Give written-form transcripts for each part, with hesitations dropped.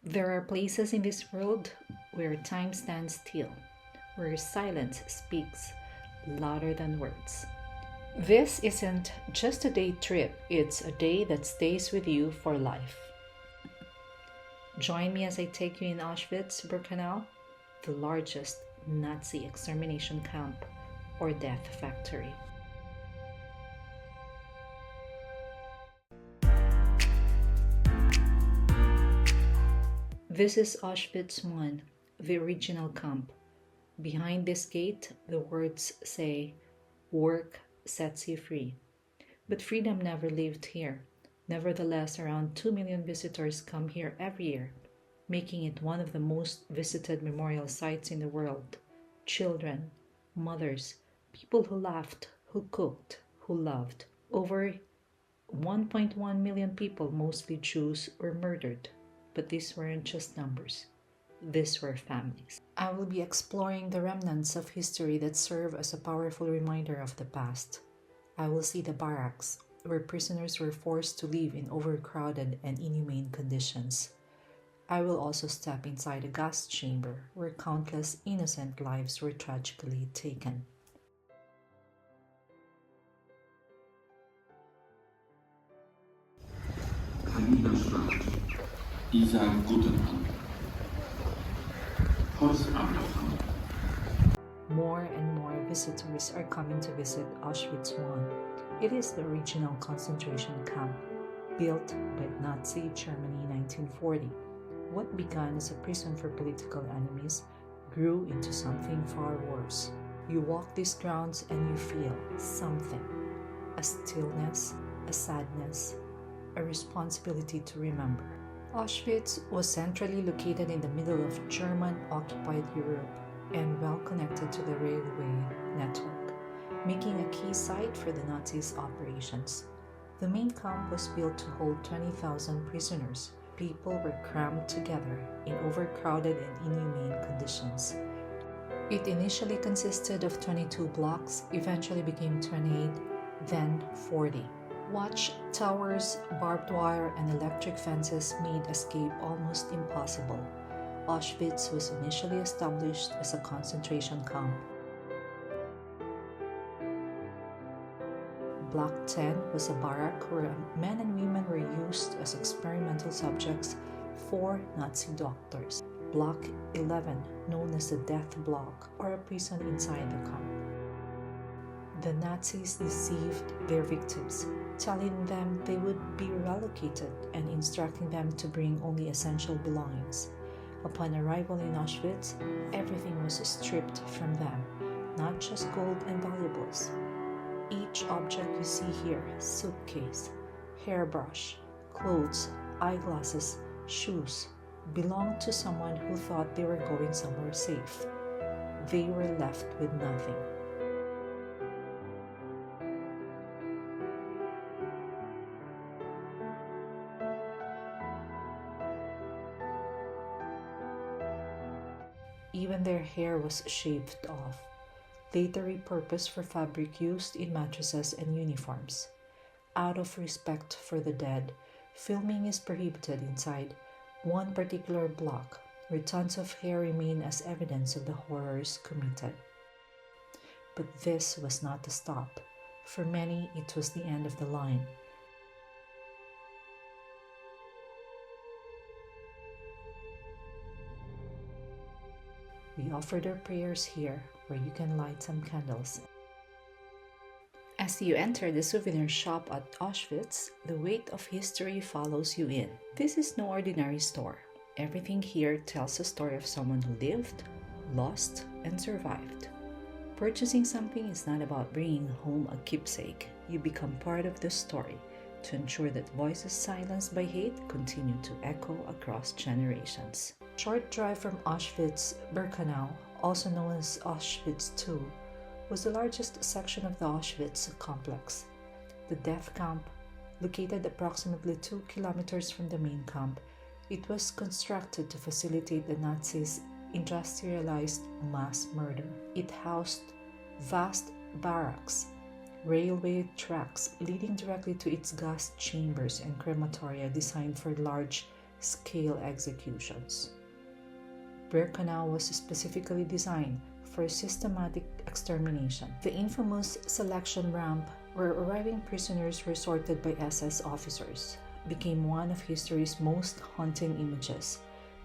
There are places in this world where time stands still, where silence speaks louder than words. This isn't just a day trip, it's a day that stays with you for life. Join me as I take you in Auschwitz-Birkenau, the largest Nazi extermination camp or death factory. This is Auschwitz I, the original camp. Behind this gate, the words say, "Work sets you free." But freedom never lived here. Nevertheless, around 2 million visitors come here every year, making it one of the most visited memorial sites in the world. Children, mothers, people who laughed, who cooked, who loved. Over 1.1 million people, mostly Jews, were murdered. But these weren't just numbers. These were families. I will be exploring the remnants of history that serve as a powerful reminder of the past. I will see the barracks, where prisoners were forced to live in overcrowded and inhumane conditions. I will also step inside a gas chamber, where countless innocent lives were tragically taken. Isa Guten Abend. Horst Abraham. More and more visitors are coming to visit Auschwitz I. It is the original concentration camp, built by Nazi Germany in 1940. What began as a prison for political enemies grew into something far worse. You walk these grounds and you feel something. A stillness, a sadness, a responsibility to remember. Auschwitz was centrally located in the middle of German-occupied Europe and well connected to the railway network, making a key site for the Nazis' operations. The main camp was built to hold 20,000 prisoners. People were crammed together in overcrowded and inhumane conditions. It initially consisted of 22 blocks, eventually became 28, then 40. Watch towers, barbed wire, and electric fences made escape almost impossible. Auschwitz was initially established as a concentration camp. Block 10 was a barrack where men and women were used as experimental subjects for Nazi doctors. Block 11, known as the Death Block, or a prison inside the camp. The Nazis deceived their victims, telling them they would be relocated and instructing them to bring only essential belongings. Upon arrival in Auschwitz, everything was stripped from them, not just gold and valuables. Each object you see here, suitcase, hairbrush, clothes, eyeglasses, shoes, belonged to someone who thought they were going somewhere safe. They were left with nothing. Even their hair was shaved off, later repurposed for fabric used in mattresses and uniforms. Out of respect for the dead, filming is prohibited inside one particular block, where tons of hair remain as evidence of the horrors committed. But this was not the stop. For many, it was the end of the line. We offer their prayers here, where you can light some candles. As you enter the souvenir shop at Auschwitz, the weight of history follows you in. This is no ordinary store. Everything here tells a story of someone who lived, lost, and survived. Purchasing something is not about bringing home a keepsake. You become part of the story to ensure that voices silenced by hate continue to echo across generations. Short drive from Auschwitz-Birkenau, also known as Auschwitz II, was the largest section of the Auschwitz complex. The death camp, located approximately 2 kilometers from the main camp, it was constructed to facilitate the Nazis' industrialized mass murder. It housed vast barracks, railway tracks leading directly to its gas chambers and crematoria designed for large scale executions. Birkenau was specifically designed for systematic extermination. The infamous selection ramp, where arriving prisoners were sorted by SS officers, became one of history's most haunting images.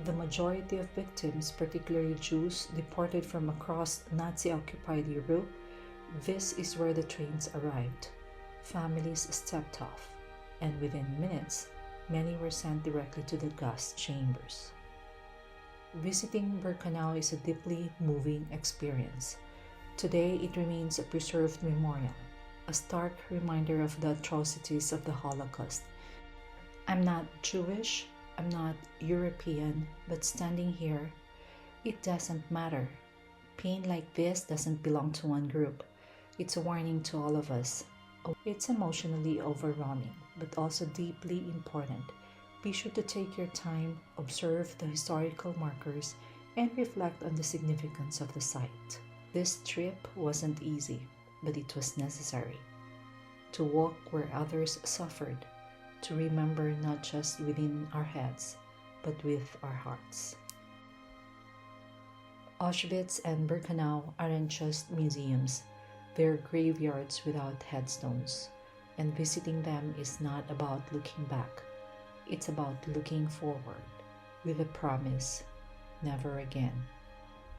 The majority of victims, particularly Jews deported from across Nazi-occupied Europe, this is where the trains arrived. Families stepped off, and within minutes, many were sent directly to the gas chambers. Visiting Birkenau is a deeply moving experience. Today, it remains a preserved memorial, a stark reminder of the atrocities of the Holocaust. I'm not Jewish, I'm not European, but standing here, it doesn't matter. Pain like this doesn't belong to one group. It's a warning to all of us. It's emotionally overwhelming, but also deeply important. Be sure to take your time, observe the historical markers, and reflect on the significance of the site. This trip wasn't easy, but it was necessary. To walk where others suffered, to remember not just within our heads, but with our hearts. Auschwitz and Birkenau aren't just museums, they're graveyards without headstones. And visiting them is not about looking back, it's about looking forward with a promise: never again,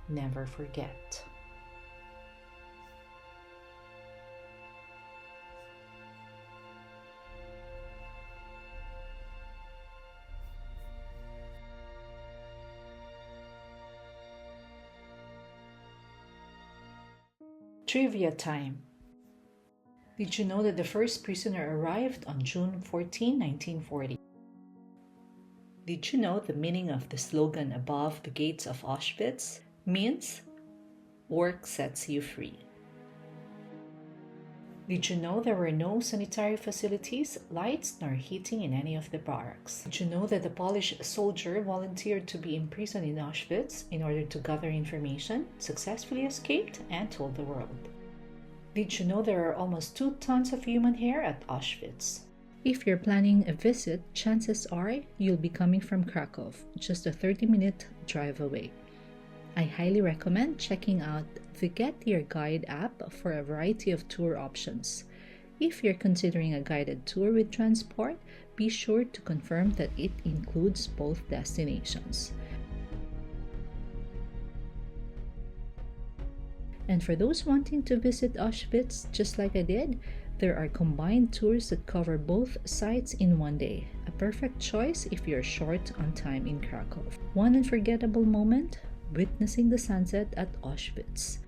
never forget. Trivia time. Did you know that the first prisoner arrived on June 14, 1940? Did you know the meaning of the slogan above the gates of Auschwitz means "Work sets you free"? Did you know there were no sanitary facilities, lights, nor heating in any of the barracks? Did you know that a Polish soldier volunteered to be imprisoned in Auschwitz in order to gather information, successfully escaped, and told the world? Did you know there are almost 2 tons of human hair at Auschwitz? If you're planning a visit, chances are you'll be coming from Krakow, just a 30-minute drive away. I highly recommend checking out the Get Your Guide app for a variety of tour options. If you're considering a guided tour with transport, be sure to confirm that it includes both destinations. And for those wanting to visit Auschwitz just like I did, there are combined tours that cover both sites in one day, a perfect choice if you're short on time in Krakow. One unforgettable moment: witnessing the sunset at Auschwitz.